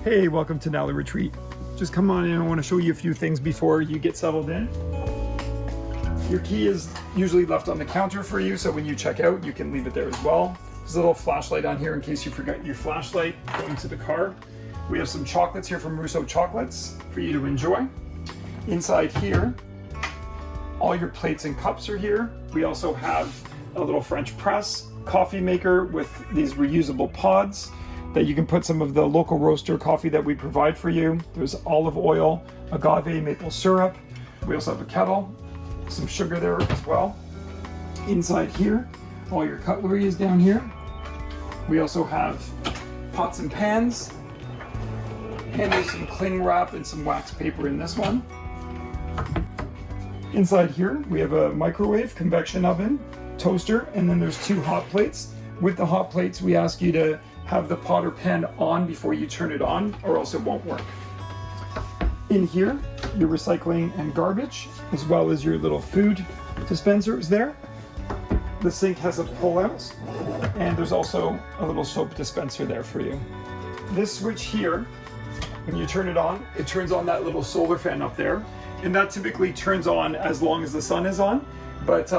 Hey, welcome to Nalu Retreat. Just come on in, I want to show you a few things before you get settled in. Your key is usually left on the counter for you, so when you check out, you can leave it there as well. There's a little flashlight on here in case you forgot your flashlight going to the car. We have some chocolates here from Russo Chocolates for you to enjoy. Inside here, all your plates and cups are here. We also have a little French press, coffee maker with these reusable pods that you can put some of the local roaster coffee that we provide for you. There's olive oil, agave maple syrup. We also have a kettle, some sugar there as well. Inside here, all your cutlery is down here. We also have pots and pans, and there's some cling wrap and some wax paper in this one. Inside here, we have a microwave, convection oven, toaster, and then there's two hot plates. With the hot plates, we ask you to have the pot or pan on before you turn it on, or else it won't work. In here, your recycling and garbage, as well as your little food dispenser is there. The sink has a pull-out, and there's also a little soap dispenser there for you. This switch here, when you turn it turns on that little solar fan up there, and that typically turns on as long as the sun is on. But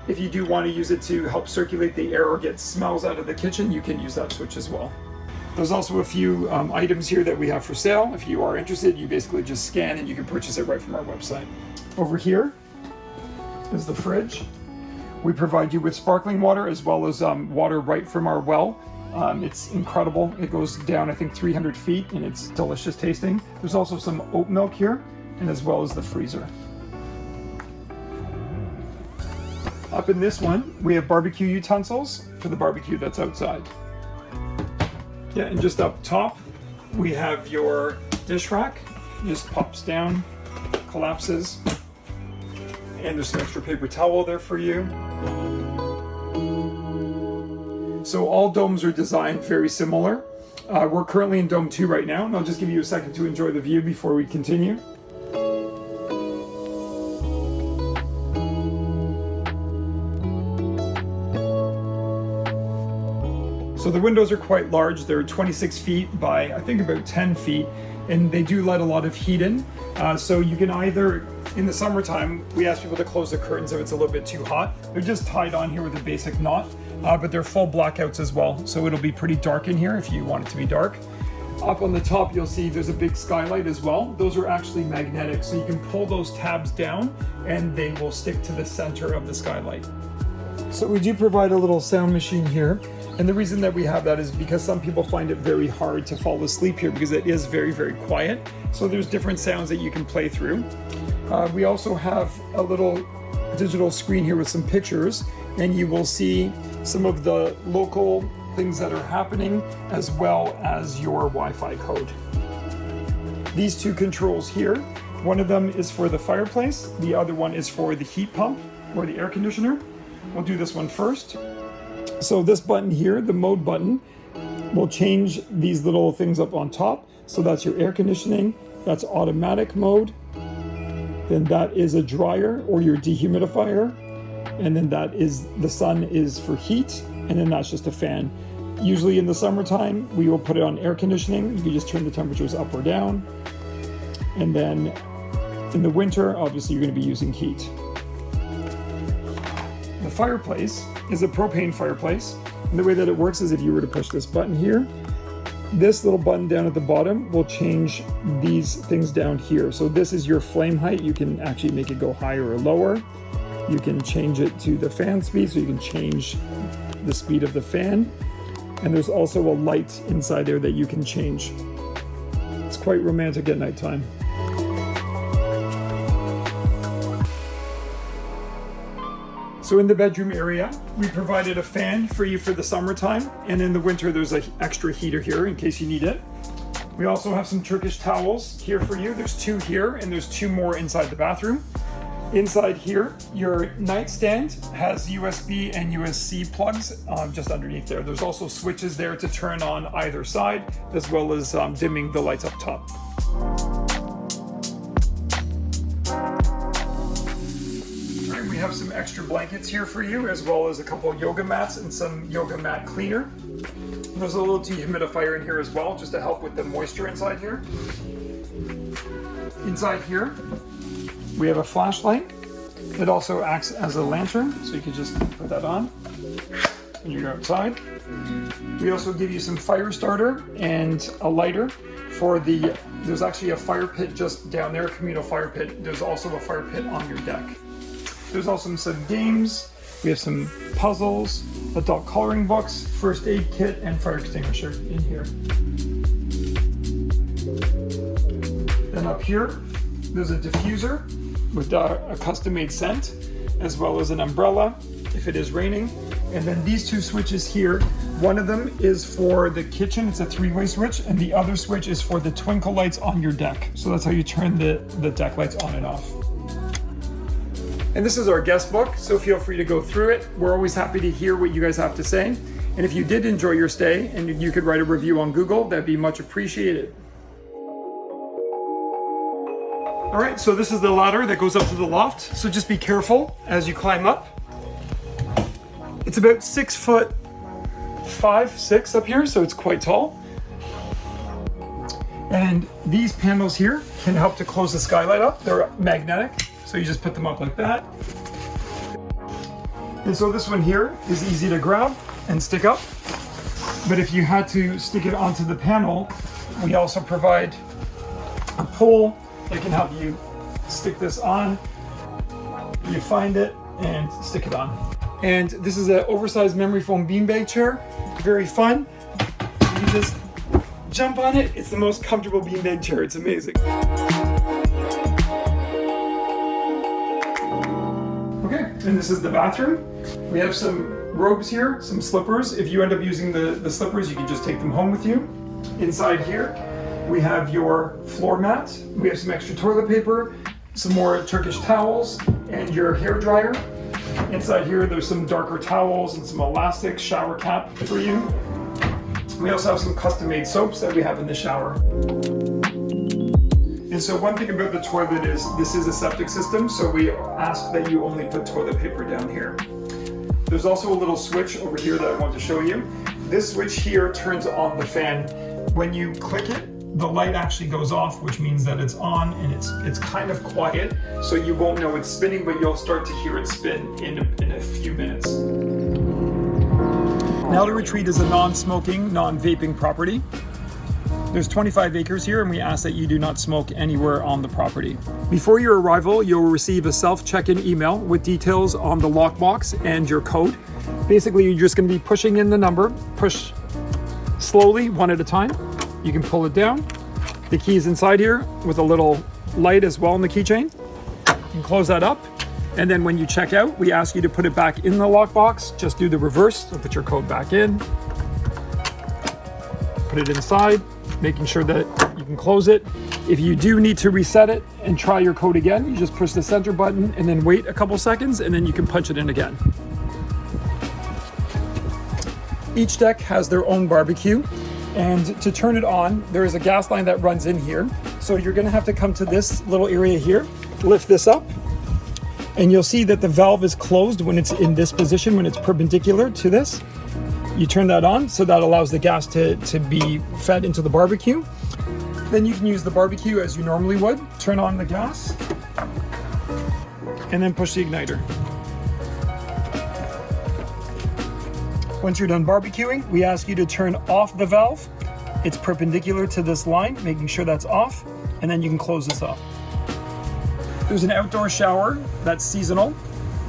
if you do want to use it to help circulate the air or get smells out of the kitchen, you can use that switch as well. There's also a few items here that we have for sale. If you are interested, you basically just scan and you can purchase it right from our website. Over here is the fridge. We provide you with sparkling water as well as water right from our well. It's incredible. It goes down, I think, 300 feet, and it's delicious tasting. There's also some oat milk here, and as well as the freezer. Up in this one, we have barbecue utensils for the barbecue that's outside. Yeah, and just up top, we have your dish rack. It just pops down, collapses, and there's some extra paper towel there for you. So all domes are designed very similar. We're currently in Dome 2 right now, and I'll just give you a second to enjoy the view before we continue. So the windows are quite large. They're 26 feet by, I think, about 10 feet, and they do let a lot of heat in. So you can either, in the summertime, we ask people to close the curtains if it's a little bit too hot. They're just tied on here with a basic knot, but they're full blackouts as well. So it'll be pretty dark in here if you want it to be dark. Up on the top, you'll see there's a big skylight as well. Those are actually magnetic, so you can pull those tabs down and they will stick to the center of the skylight. So we do provide a little sound machine here. And the reason that we have that is because some people find it very hard to fall asleep here because it is very, very quiet. So there's different sounds that you can play through. We also have a little digital screen here with some pictures, and you will see some of the local things that are happening as well as your Wi-Fi code. These two controls here, one of them is for the fireplace, the other one is for the heat pump or the air conditioner. We'll do this one first. So this button here, the mode button, will change these little things up on top. So that's your air conditioning, that's automatic mode. Then that is a dryer or your dehumidifier. And then that is, the sun is for heat. And then that's just a fan. Usually in the summertime, we will put it on air conditioning. You can just turn the temperatures up or down. And then in the winter, obviously you're going to be using heat. The fireplace is a propane fireplace. And the way that it works is if you were to push this button here, this little button down at the bottom will change these things down here. So this is your flame height. You can actually make it go higher or lower. You can change it to the fan speed, so you can change the speed of the fan. And there's also a light inside there that you can change. It's quite romantic at nighttime. So in the bedroom area, we provided a fan for you for the summertime, and in the winter there's an extra heater here in case you need it. We also have some Turkish towels here for you. There's two here, and there's two more inside the bathroom. Inside here, your nightstand has USB and USB-C plugs just underneath there. There's also switches there to turn on either side, as well as dimming the lights up top. We have some extra blankets here for you, as well as a couple of yoga mats and some yoga mat cleaner. There's a little dehumidifier in here as well, just to help with the moisture inside here. Inside here, we have a flashlight. It also acts as a lantern, so you can just put that on when you're outside. We also give you some fire starter and a lighter for there's actually a fire pit just down there, a communal fire pit. There's also a fire pit on your deck. There's also some games. We have some puzzles, adult coloring books, first aid kit, and fire extinguisher in here. Then up here, there's a diffuser with a custom-made scent, as well as an umbrella if it is raining. And then these two switches here, one of them is for the kitchen, it's a three-way switch, and the other switch is for the twinkle lights on your deck. So that's how you turn the deck lights on and off. And this is our guest book, so feel free to go through it. We're always happy to hear what you guys have to say. And if you did enjoy your stay and you could write a review on Google, that'd be much appreciated. All right, so this is the ladder that goes up to the loft. So just be careful as you climb up. It's about 6'5", 6" up here, so it's quite tall. And these panels here can help to close the skylight up. They're magnetic, so you just put them up like that. And so this one here is easy to grab and stick up. But if you had to stick it onto the panel, we also provide a pole that can help you stick this on. You find it and stick it on. And this is an oversized memory foam beanbag chair. Very fun. You just jump on it. It's the most comfortable beanbag chair. It's amazing. Okay, and this is the bathroom. We have some robes here, some slippers. If you end up using the slippers, you can just take them home with you. Inside here, we have your floor mat. We have some extra toilet paper, some more Turkish towels, and your hair dryer. Inside here, there's some darker towels and some elastic shower cap for you. We also have some custom-made soaps that we have in the shower. And so one thing about the toilet is this is a septic system, so we ask that you only put toilet paper down here. There's also a little switch over here that I want to show you. This switch here turns on the fan. When you click it, the light actually goes off, which means that it's on, and it's kind of quiet, so you won't know it's spinning, but you'll start to hear it spin in a few minutes. Nalu Retreat is a non-smoking, non-vaping property. There's 25 acres here, and we ask that you do not smoke anywhere on the property. Before your arrival, you'll receive a self-check-in email with details on the lockbox and your code. Basically, you're just going to be pushing in the number, push slowly, one at a time. You can pull it down. The key is inside here with a little light as well in the keychain. You can close that up. And then when you check out, we ask you to put it back in the lockbox. Just do the reverse, so put your code back in. Put it inside, making sure that you can close it. If you do need to reset it and try your code again, you just push the center button and then wait a couple seconds, and then you can punch it in again. Each deck has their own barbecue. And to turn it on, there is a gas line that runs in here. So you're gonna have to come to this little area here, lift this up, and you'll see that the valve is closed when it's in this position, when it's perpendicular to this. You turn that on, so that allows the gas to be fed into the barbecue. Then you can use the barbecue as you normally would. Turn on the gas, and then push the igniter. Once you're done barbecuing, we ask you to turn off the valve. It's perpendicular to this line, making sure that's off, and then you can close this off. There's an outdoor shower that's seasonal.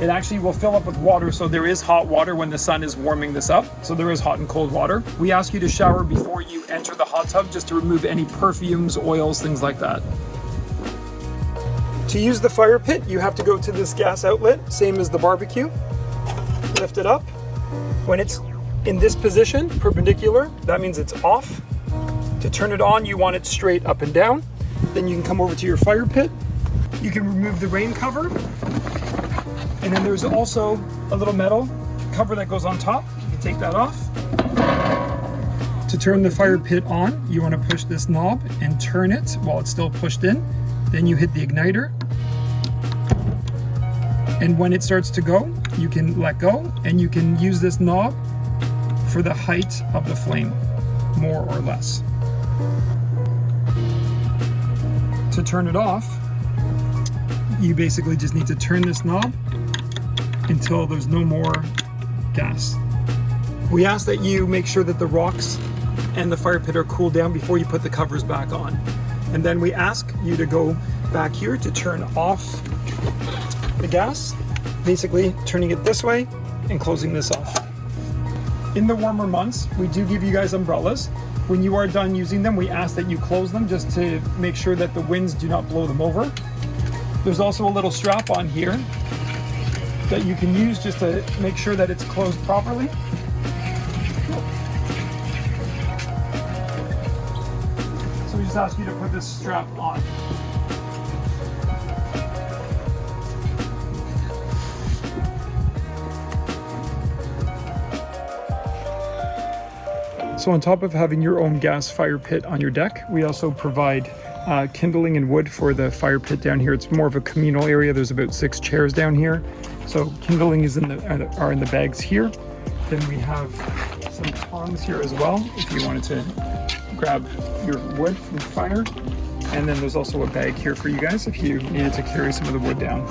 It actually will fill up with water, so there is hot water when the sun is warming this up. So there is hot and cold water. We ask you to shower before you enter the hot tub, just to remove any perfumes, oils, things like that. To use the fire pit, you have to go to this gas outlet, same as the barbecue. Lift it up. When it's in this position, perpendicular, that means it's off. To turn it on, you want it straight up and down. Then you can come over to your fire pit. You can remove the rain cover. And then there's also a little metal cover that goes on top. You can take that off. To turn the fire pit on, you want to push this knob and turn it while it's still pushed in. Then you hit the igniter. And when it starts to go, you can let go, and you can use this knob for the height of the flame, more or less. To turn it off, you basically just need to turn this knob until there's no more gas. We ask that you make sure that the rocks and the fire pit are cooled down before you put the covers back on. And then we ask you to go back here to turn off the gas, basically turning it this way and closing this off. In the warmer months, we do give you guys umbrellas. When you are done using them, we ask that you close them just to make sure that the winds do not blow them over. There's also a little strap on here that you can use just to make sure that it's closed properly. So we just ask you to put this strap on. So on top of having your own gas fire pit on your deck, we also provide kindling and wood for the fire pit down here. It's more of a communal area. There's about 6 chairs down here. So kindling is are in the bags here. Then we have some tongs here as well, if you wanted to grab your wood from the fire. And then there's also a bag here for you guys if you needed to carry some of the wood down.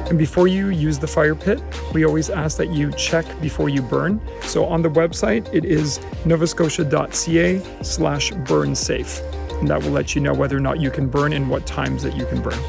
And before you use the fire pit, we always ask that you check before you burn. So on the website, it is novascotia.ca/burn safe. And that will let you know whether or not you can burn and what times that you can burn.